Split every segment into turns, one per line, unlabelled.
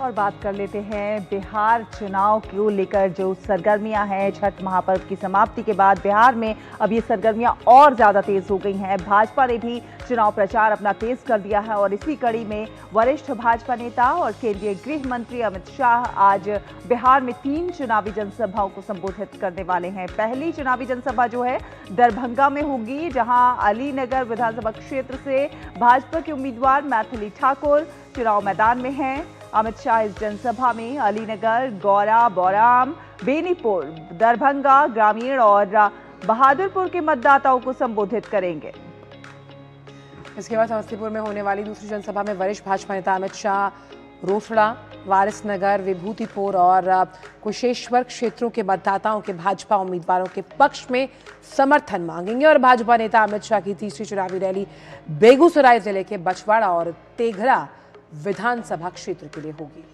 और बात कर लेते हैं बिहार चुनाव को लेकर जो सरगर्मियां हैं। छठ महापर्व की समाप्ति के बाद बिहार में अब ये सरगर्मियां और ज्यादा तेज हो गई हैं। भाजपा ने भी चुनाव प्रचार अपना तेज कर दिया है और इसी कड़ी में वरिष्ठ भाजपा नेता और केंद्रीय गृह मंत्री अमित शाह आज बिहार में 3 चुनावी जनसभाओं को संबोधित करने वाले हैं। पहली चुनावी जनसभा जो है दरभंगा में होगी, जहां अलीनगर विधानसभा क्षेत्र से भाजपा के उम्मीदवार मैथिली ठाकुर चुनाव मैदान में हैं। अमित शाह इस जनसभा में अलीनगर, गौरा, बौराम, बेनीपुर, दरभंगा ग्रामीण और बहादुरपुर के मतदाताओं को संबोधित करेंगे।
इसके बाद समस्तीपुर में होने वाली दूसरी जनसभा में वरिष्ठ भाजपा नेता अमित शाह रोसड़ा, वारिसनगर, विभूतिपुर और कुशेश्वर क्षेत्रों के मतदाताओं के भाजपा उम्मीदवारों के पक्ष में समर्थन मांगेंगे। और भाजपा नेता अमित शाह की तीसरी चुनावी रैली बेगूसराय जिले के बछवाड़ा और तेघरा विधानसभा क्षेत्र के लिए होगी।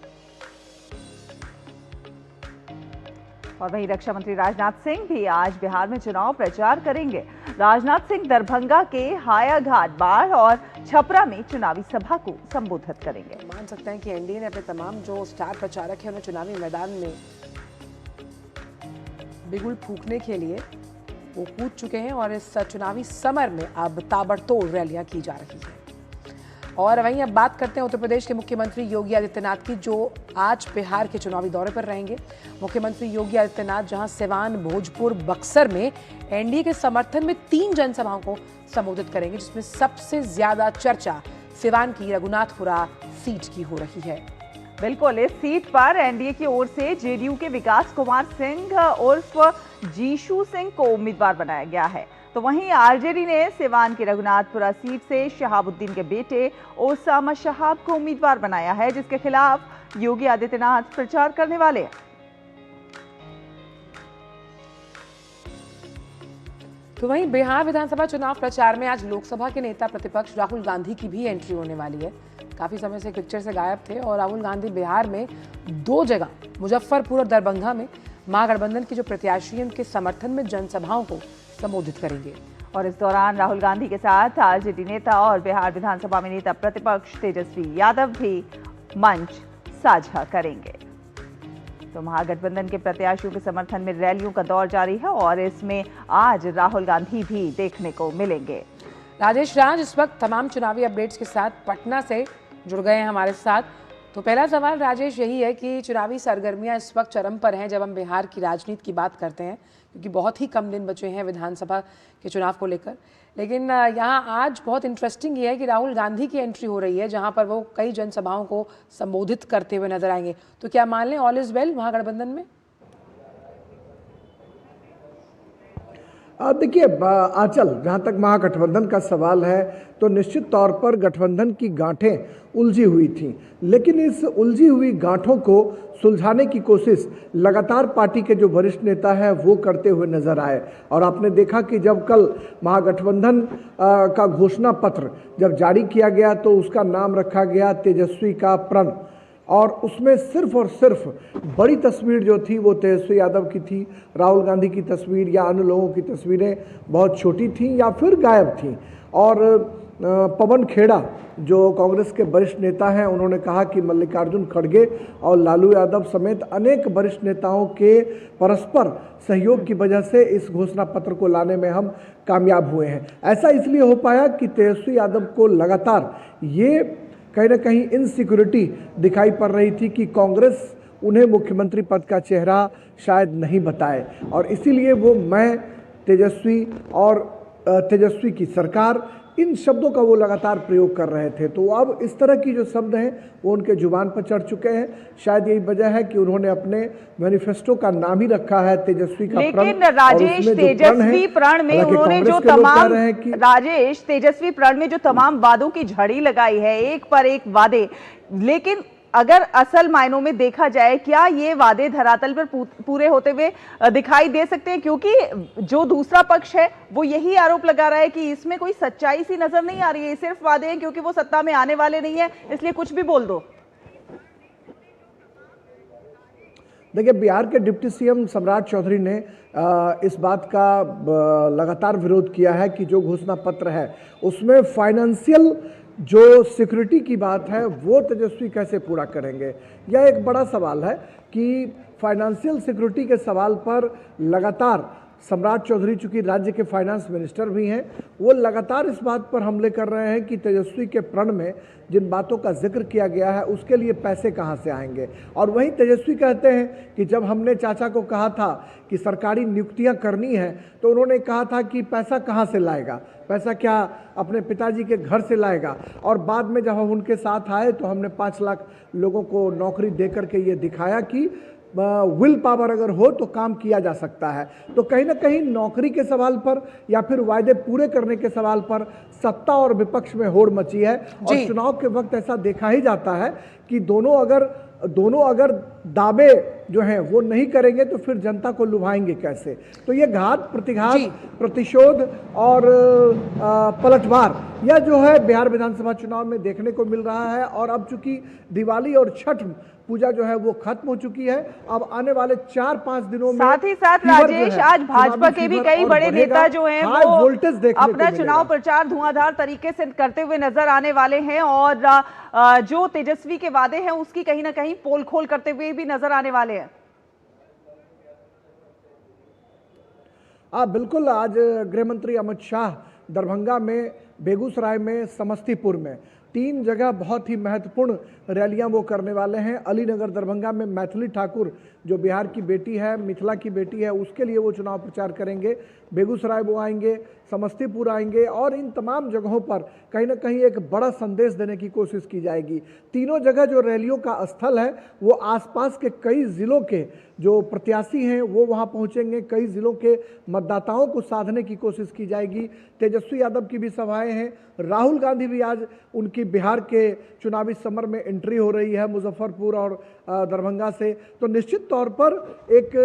और वहीं रक्षा मंत्री राजनाथ सिंह भी आज बिहार में चुनाव प्रचार करेंगे। राजनाथ सिंह दरभंगा के हायाघाट, बाढ़ और छपरा में चुनावी सभा को संबोधित करेंगे।
मान सकते हैं कि एनडीए ने अपने तमाम जो स्टार प्रचारक हैं उन्हें चुनावी मैदान में बिगुल फूंकने के लिए वो कूद चुके हैं और इस चुनावी समर में अब ताबड़तोड़ रैलियां की जा रही हैं। और वहीं अब बात करते हैं उत्तर प्रदेश के मुख्यमंत्री योगी आदित्यनाथ की, जो आज बिहार के चुनावी दौरे पर रहेंगे। मुख्यमंत्री योगी आदित्यनाथ जहां सिवान, भोजपुर, बक्सर में एनडीए के समर्थन में 3 जनसभाओं को संबोधित करेंगे, जिसमें सबसे ज्यादा चर्चा सिवान की रघुनाथपुरा सीट की हो रही है।
बिल्कुल, इस सीट पर एनडीए की ओर से जेडीयू के विकास कुमार सिंह उर्फ जीशू सिंह को उम्मीदवार बनाया गया है। तो वहीं आरजेडी ने सिवान की रघुनाथपुरा सीट से शहाबुद्दीन के बेटे ओसामा शहाब को उम्मीदवार बनाया है, जिसके खिलाफ योगी आदित्यनाथ प्रचार करने वाले हैं।
तो वहीं बिहार विधानसभा चुनाव प्रचार में आज लोकसभा के नेता प्रतिपक्ष राहुल गांधी की भी एंट्री होने वाली है। काफी समय से पिक्चर से गायब थे और राहुल गांधी बिहार में 2 जगह मुजफ्फरपुर और दरभंगा में महागठबंधन के जो प्रत्याशी हैं उनके समर्थन में जनसभाओं को संबोधित करेंगे।
और इस दौरान राहुल गांधी के साथ आरजेडी नेता और बिहार विधानसभा में नेता प्रतिपक्ष तेजस्वी यादव भी मंच साझा करेंगे। तो महागठबंधन के प्रत्याशियों के समर्थन में रैलियों का दौर जारी है और इसमें आज राहुल गांधी भी देखने को मिलेंगे।
राजेश राज इस वक्त तमाम चुनावी अपडेट्स के साथ पटना से जुड़ गए हैं हमारे साथ। तो पहला सवाल राजेश यही है कि चुनावी सरगर्मियां इस वक्त चरम पर हैं जब हम बिहार की राजनीति की बात करते हैं, क्योंकि बहुत ही कम दिन बचे हैं विधानसभा के चुनाव को लेकर। लेकिन यहाँ आज बहुत इंटरेस्टिंग ये है कि राहुल गांधी की एंट्री हो रही है, जहाँ पर वो कई जनसभाओं को संबोधित करते हुए नजर आएंगे। तो क्या मान लें ऑल इज वेल महागठबंधन में?
देखिए आंचल, जहाँ तक महागठबंधन का सवाल है तो निश्चित तौर पर गठबंधन की गांठें उलझी हुई थीं, लेकिन इस उलझी हुई गांठों को सुलझाने की कोशिश लगातार पार्टी के जो वरिष्ठ नेता हैं वो करते हुए नजर आए। और आपने देखा कि जब कल महागठबंधन का घोषणा पत्र जब जारी किया गया तो उसका नाम रखा गया तेजस्वी का प्रण, और उसमें सिर्फ और सिर्फ बड़ी तस्वीर जो थी वो तेजस्वी यादव की थी। राहुल गांधी की तस्वीर या अन्य लोगों की तस्वीरें बहुत छोटी थीं या फिर गायब थीं। और पवन खेड़ा जो कांग्रेस के वरिष्ठ नेता हैं, उन्होंने कहा कि मल्लिकार्जुन खड़गे और लालू यादव समेत अनेक वरिष्ठ नेताओं के परस्पर सहयोग की वजह से इस घोषणा पत्र को लाने में हम कामयाब हुए हैं। ऐसा इसलिए हो पाया कि तेजस्वी यादव को लगातार ये कहीं ना कहीं इनसिक्योरिटी दिखाई पड़ रही थी कि कांग्रेस उन्हें मुख्यमंत्री पद का चेहरा शायद नहीं बताए, और इसीलिए वो मैं तेजस्वी और तेजस्वी की सरकार, इन शब्दों का वो लगातार प्रयोग कर रहे थे। तो अब इस तरह की जो शब्द हैं वो उनके जुबान पर चढ़ चुके हैं। शायद यही वजह है कि उन्होंने अपने मैनिफेस्टो का नाम ही रखा है तेजस्वी का प्रण।
लेकिन राजेश, तेजस्वी प्रण में उन्होंने जो तमाम तेजस्वी प्रण में जो तमाम वादों की झड़ी लगाई है, एक पर एक वादे, लेकिन अगर असल मायनों में देखा जाए क्या ये वादे धरातल पर पूरे होते हुए दिखाई दे सकते हैं? क्योंकि जो दूसरा पक्ष है वो यही आरोप लगा रहा है कि इसमें कोई सच्चाई सी नजर नहीं आ रही है, सिर्फ वादे हैं क्योंकि वो सत्ता में आने वाले नहीं है, इसलिए कुछ भी बोल दो।
देखिए, बिहार के डिप्टी सीएम सम्राट चौधरी ने इस बात का लगातार विरोध किया है कि जो घोषणा पत्र है उसमें फाइनेंशियल जो सिक्योरिटी की बात है वो तेजस्वी कैसे पूरा करेंगे, यह एक बड़ा सवाल है कि फाइनेंशियल सिक्योरिटी के सवाल पर लगातार सम्राट चौधरी चूंकि राज्य के फाइनेंस मिनिस्टर भी हैं, वो लगातार इस बात पर हमले कर रहे हैं कि तेजस्वी के प्रण में जिन बातों का जिक्र किया गया है उसके लिए पैसे कहां से आएंगे। और वहीं तेजस्वी कहते हैं कि जब हमने चाचा को कहा था कि सरकारी नियुक्तियां करनी है तो उन्होंने कहा था कि पैसा कहां से लाएगा, पैसा क्या अपने पिताजी के घर से लाएगा। और बाद में जब हम उनके साथ आए तो हमने 5 लाख लोगों को नौकरी दे करके ये दिखाया कि विल पावर अगर हो तो काम किया जा सकता है। तो कहीं ना कहीं नौकरी के सवाल पर या फिर वायदे पूरे करने के सवाल पर सत्ता और विपक्ष में होड़ मची है। और चुनाव के वक्त ऐसा देखा ही जाता है कि दोनों अगर दावे जो हैं वो नहीं करेंगे तो फिर जनता को लुभाएंगे कैसे। तो ये घात प्रतिघात, प्रतिशोध और पलटवार यह जो है बिहार विधानसभा चुनाव में देखने को मिल रहा है। और अब चूंकि दिवाली और छठ पूजा जो है वो खत्म हो चुकी है, अब आने वाले 4-5 दिनों में
साथ ही साथ राजेश आज भाजपा के भी कई बड़े नेता जो हैं वो अपना चुनाव प्रचार धुआंधार तरीके से करते हुए नजर आने वाले हैं और जो तेजस्वी के वादे हैं उसकी कहीं ना कहीं पोल खोल करते हुए भी नजर आने वाले हैं।
बिल्कुल, आज गृह मंत्री अमित शाह दरभंगा में, बेगूसराय में, समस्तीपुर में 3 जगह बहुत ही महत्वपूर्ण रैलियां वो करने वाले हैं। अलीनगर दरभंगा में मैथिली ठाकुर जो बिहार की बेटी है, मिथिला की बेटी है, उसके लिए वो चुनाव प्रचार करेंगे। बेगूसराय वो आएंगे, समस्तीपुर आएंगे और इन तमाम जगहों पर कहीं ना कहीं एक बड़ा संदेश देने की कोशिश की जाएगी। तीनों जगह जो रैलियों का स्थल है वो आसपास के कई जिलों के जो प्रत्याशी हैं वो वहां पहुंचेंगे, कई जिलों के मतदाताओं को साधने की कोशिश की जाएगी। तेजस्वी यादव की भी सभाएं हैं, राहुल गांधी भी आज उनकी बिहार के चुनावी समर में एंट्री हो रही है मुजफ्फरपुर और दरभंगा से। तो निश्चित तौर पर एक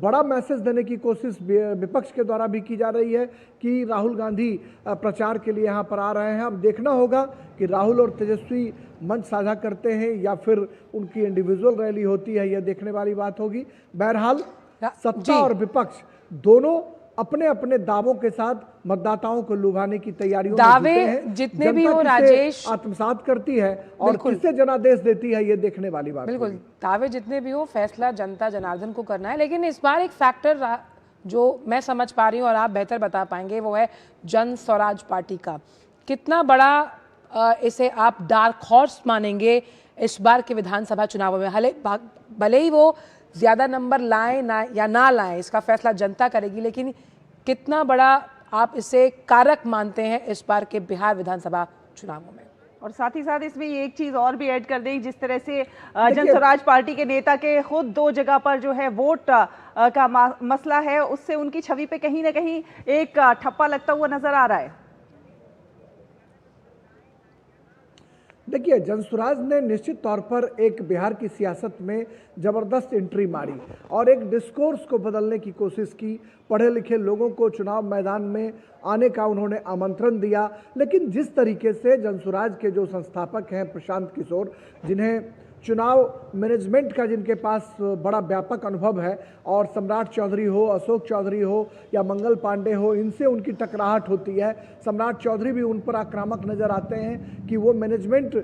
बड़ा मैसेज देने की कोशिश विपक्ष के द्वारा भी की जा रही है कि राहुल गांधी प्रचार के लिए यहाँ पर आ रहे हैं। अब देखना होगा कि राहुल और तेजस्वी मंच साझा करते हैं या फिर उनकी इंडिविजुअल रैली होती है, यह देखने वाली बात होगी। बहरहाल सत्ता और विपक्ष दोनों अपने अपने दावों के साथ मतदाताओं को लुभाने की तैयारियों
दावे
में जुटे हैं।
जितने भी हो राजेश,
आत्मसात करती है और किससे जनादेश देती है ये देखने वाली बात।
बिल्कुल, दावे जितने भी हो फैसला जनता जनार्दन को करना है। लेकिन इस बार एक फैक्टर जो मैं समझ पा रही हूँ और आप बेहतर बता पाएंगे वो है जन स्वराज पार्टी का। कितना बड़ा इसे आप डार्क हॉर्स मानेंगे इस बार के विधानसभा चुनावों में? भले ही वो ज्यादा नंबर लाएं ना या ना लाएं, इसका फैसला जनता करेगी, लेकिन कितना बड़ा आप इसे कारक मानते हैं इस बार के बिहार विधानसभा चुनावों में?
और साथ ही साथ इसमें एक चीज और भी ऐड कर दें, जिस तरह से जन स्वराज पार्टी के नेता के खुद 2 जगह पर जो है वोट का मसला है, उससे उनकी छवि पे कहीं ना कहीं एक ठप्पा लगता हुआ नजर आ रहा है।
देखिए, जनसुराज ने निश्चित तौर पर एक बिहार की सियासत में जबरदस्त एंट्री मारी और एक डिस्कोर्स को बदलने की कोशिश की। पढ़े लिखे लोगों को चुनाव मैदान में आने का उन्होंने आमंत्रण दिया। लेकिन जिस तरीके से जनसुराज के जो संस्थापक हैं प्रशांत किशोर, जिन्हें चुनाव मैनेजमेंट का जिनके पास बड़ा व्यापक अनुभव है, और सम्राट चौधरी हो, अशोक चौधरी हो या मंगल पांडे हो, इनसे उनकी टकराहट होती है। सम्राट चौधरी भी उन पर आक्रामक नजर आते हैं कि वो मैनेजमेंट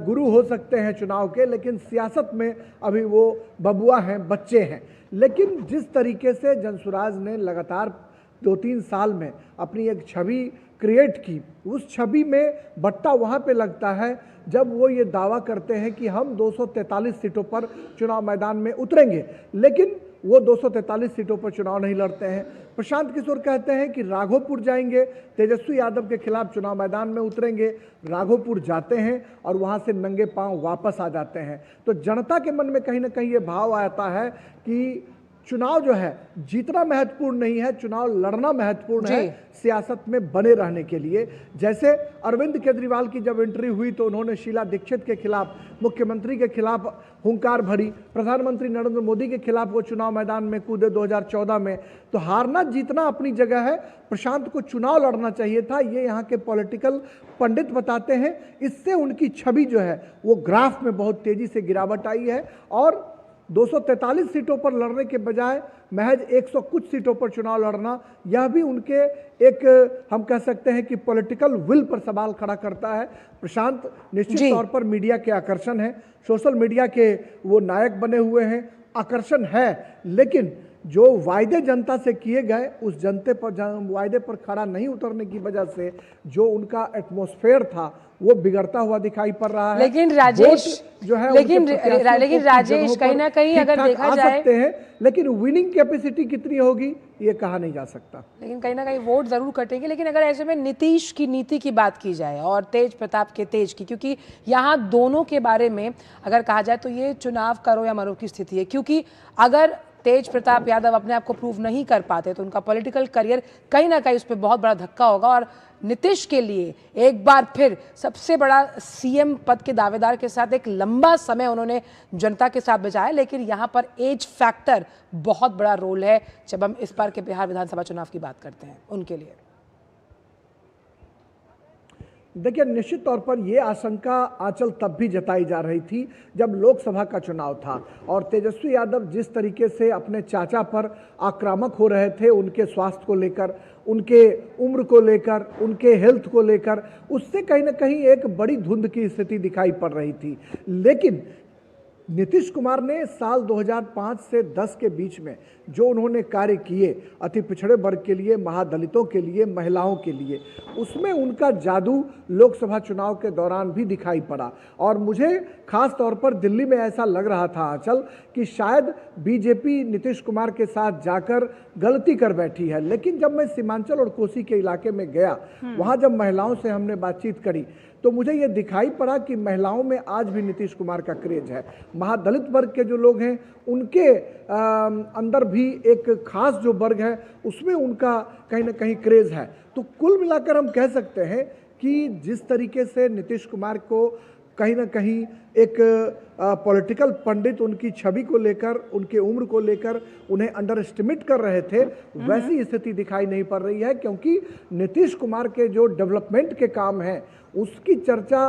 गुरु हो सकते हैं चुनाव के, लेकिन सियासत में अभी वो बबुआ हैं, बच्चे हैं। लेकिन जिस तरीके से जनसुराज ने लगातार 2-3 साल में अपनी एक छवि क्रिएट की, उस छवि में बट्टा वहाँ पे लगता है जब वो ये दावा करते हैं कि हम 243 सीटों पर चुनाव मैदान में उतरेंगे, लेकिन वो 243 सीटों पर चुनाव नहीं लड़ते हैं। प्रशांत किशोर कहते हैं कि राघोपुर जाएंगे, तेजस्वी यादव के खिलाफ चुनाव मैदान में उतरेंगे, राघोपुर जाते हैं और वहाँ से नंगे पांव वापस आ जाते हैं। तो जनता के मन में कहीं ना कहीं ये भाव आता है कि चुनाव जो है जीतना महत्वपूर्ण नहीं है, चुनाव लड़ना महत्वपूर्ण है सियासत में बने रहने के लिए। जैसे अरविंद केजरीवाल की जब एंट्री हुई तो उन्होंने शीला दीक्षित के खिलाफ, मुख्यमंत्री के खिलाफ हुंकार भरी, प्रधानमंत्री नरेंद्र मोदी के खिलाफ वो चुनाव मैदान में कूदे 2014 में। तो हारना जीतना अपनी जगह है, प्रशांत को चुनाव लड़ना चाहिए था, ये यहाँ के पॉलिटिकल पंडित बताते हैं। इससे उनकी छवि जो है वो ग्राफ में बहुत तेजी से गिरावट आई है और 243 सीटों पर लड़ने के बजाय महज 100 कुछ सीटों पर चुनाव लड़ना, यह भी उनके एक हम कह सकते हैं कि पॉलिटिकल विल पर सवाल खड़ा करता है। प्रशांत निश्चित तौर पर मीडिया के आकर्षण है, सोशल मीडिया के वो नायक बने हुए हैं, आकर्षण है, लेकिन जो वायदे जनता से किए गए उस जनते पर वायदे पर खड़ा नहीं उतरने की वजह से जो उनका एटमॉस्फेयर था वो बिगड़ता हुआ दिखाई पड़ रहा है।
लेकिन राजेश
जो है
लेकिन राजेश कहीं ना कहीं अगर देखा जाए
सकते हैं, लेकिन विनिंग कैपेसिटी कितनी होगी ये कहा नहीं जा सकता।
लेकिन कहीं ना कहीं वोट जरूर कटेंगे। लेकिन अगर ऐसे में नीतीश की नीति की बात की जाए और तेज प्रताप के तेज की, क्योंकि यहाँ दोनों के बारे में अगर कहा जाए तो ये चुनाव करो या मरो की स्थिति है, क्योंकि अगर तेज प्रताप यादव अपने आप को प्रूव नहीं कर पाते तो उनका पॉलिटिकल करियर कहीं ना कहीं उस पर बहुत बड़ा धक्का होगा। और नीतीश के लिए एक बार फिर सबसे बड़ा सीएम पद के दावेदार के साथ एक लंबा समय उन्होंने जनता के साथ बिताया, लेकिन यहाँ पर एज फैक्टर बहुत बड़ा रोल है जब हम इस बार के बिहार विधानसभा चुनाव की बात करते हैं उनके लिए।
देखिए, निश्चित तौर पर यह आशंका आंचल तब भी जताई जा रही थी जब लोकसभा का चुनाव था और तेजस्वी यादव जिस तरीके से अपने चाचा पर आक्रामक हो रहे थे, उनके स्वास्थ्य को लेकर, उनके उम्र को लेकर, उनके हेल्थ को लेकर, उससे कहीं ना कहीं एक बड़ी धुंध की स्थिति दिखाई पड़ रही थी। लेकिन नीतीश कुमार ने साल 2005 से 10 के बीच में जो उन्होंने कार्य किए अति पिछड़े वर्ग के लिए, महादलितों के लिए, महिलाओं के लिए, उसमें उनका जादू लोकसभा चुनाव के दौरान भी दिखाई पड़ा। और मुझे खास तौर पर दिल्ली में ऐसा लग रहा था आंचल कि शायद बीजेपी नीतीश कुमार के साथ जाकर गलती कर बैठी है। लेकिन जब मैं सीमांचल और कोसी के इलाके में गया, वहाँ जब महिलाओं से हमने बातचीत करी तो मुझे ये दिखाई पड़ा कि महिलाओं में आज भी नीतीश कुमार का क्रेज है। महादलित वर्ग के जो लोग हैं उनके अंदर भी एक खास जो वर्ग है उसमें उनका कहीं ना कहीं क्रेज है। तो कुल मिलाकर हम कह सकते हैं कि जिस तरीके से नीतीश कुमार को कहीं ना कहीं एक पॉलिटिकल पंडित उनकी छवि को लेकर, उनके उम्र को लेकर उन्हें अंडर एस्टिमेट कर रहे थे, वैसी स्थिति दिखाई नहीं पड़ रही है। क्योंकि नीतीश कुमार के जो डेवलपमेंट के काम हैं उसकी चर्चा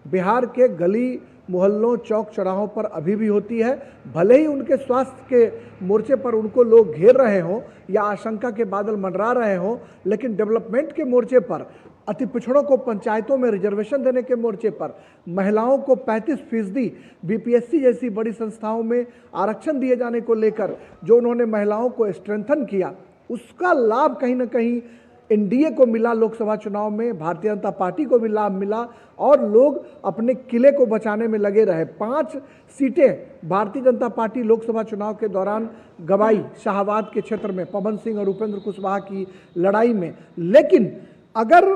बिहार के गली मोहल्लों, चौक चौराहों पर अभी भी होती है। भले ही उनके स्वास्थ्य के मोर्चे पर उनको लोग घेर रहे हों या आशंका के बादल मंडरा रहे हों, लेकिन डेवलपमेंट के मोर्चे पर, अति पिछड़ों को पंचायतों में रिजर्वेशन देने के मोर्चे पर, महिलाओं को 35% बीपीएससी जैसी बड़ी संस्थाओं में आरक्षण दिए जाने को लेकर जो उन्होंने महिलाओं को स्ट्रेंथन किया, उसका लाभ कहीं ना कहीं एनडीए को मिला। लोकसभा चुनाव में भारतीय जनता पार्टी को भी लाभ मिला और लोग अपने किले को बचाने में लगे रहे। 5 सीटें भारतीय जनता पार्टी लोकसभा चुनाव के दौरान गवाई शाहबाद के क्षेत्र में, पवन सिंह और उपेंद्र कुशवाहा की लड़ाई में। लेकिन अगर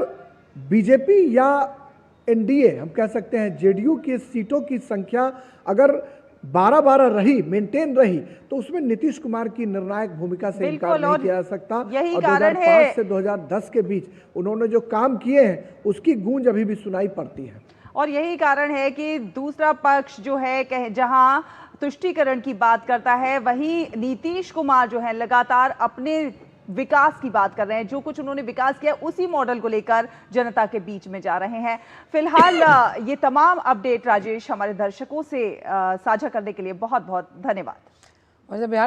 बीजेपी या एनडीए, हम कह सकते हैं जेडीयू की सीटों की संख्या अगर 12-12 रही, मेंटेन रही, तो उसमें नीतीश कुमार की निर्णायक भूमिका से इनकार नहीं किया जा सकता।
यही
और
कारण
2005 से 2010 के बीच उन्होंने जो काम किए हैं उसकी गूंज अभी भी सुनाई पड़ती है।
और यही कारण है कि दूसरा पक्ष जो है जहां तुष्टीकरण की बात करता है, वहीं नीतीश कुमार जो है लगातार अपने विकास की बात कर रहे हैं। जो कुछ उन्होंने विकास किया उसी मॉडल को लेकर जनता के बीच में जा रहे हैं। फिलहाल ये तमाम अपडेट राजेश हमारे दर्शकों से साझा करने के लिए बहुत बहुत धन्यवाद।
और जब बिहार